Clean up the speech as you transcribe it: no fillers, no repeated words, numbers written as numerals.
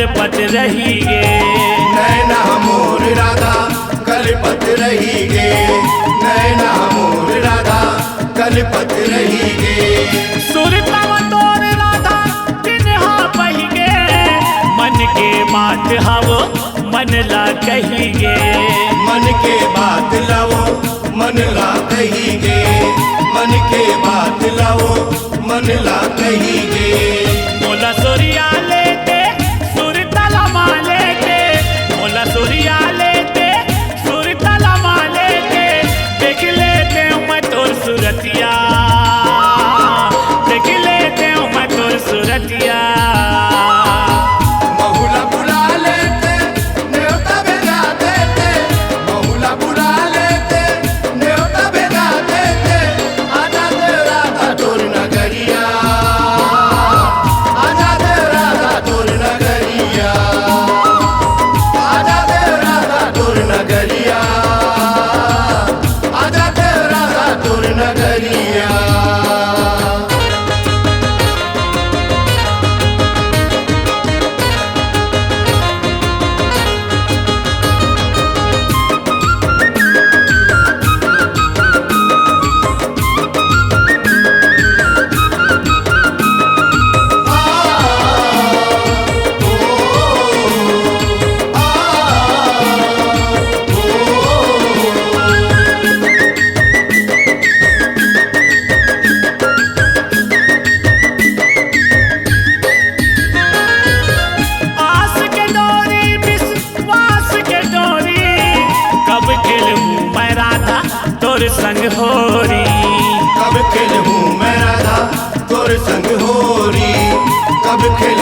कलपत रही गे। नैना मोर राधा कलपत रही गे, नैना मोर राधा कलपत रही गे। सुरतम तोर राधा तिन्हा बही गे, मन के बात हवो मन ला कही गे। मन के बात लाओ मन ला कही गे, मन के बात लाओ मन ला कही गे। मोला सूर्या लेते सुर तलमा लेते, मोला सूर्या लेते सुर तलमा लेते, देख लेते हूँ मैं तोर सूरतिया, देख लेते हूँ मैं तोर सूरतिया। बहुला बुला लेते न्योता भेजा देते, बहुला बुला लेते न्योता भेजा देते। आजा दे राधा तोर नगरिया, आजा दे राधा तोर नगरिया, आजा दे राधा तोर नगरिया, आजा दे राधा तोर नगरिया। आस के डोरी विश्वास के डोरी, कब खेलूं मैं राधा तोर संग होरी। कब खेलूं मैं राधा तोर संग होरी, कब खेलूं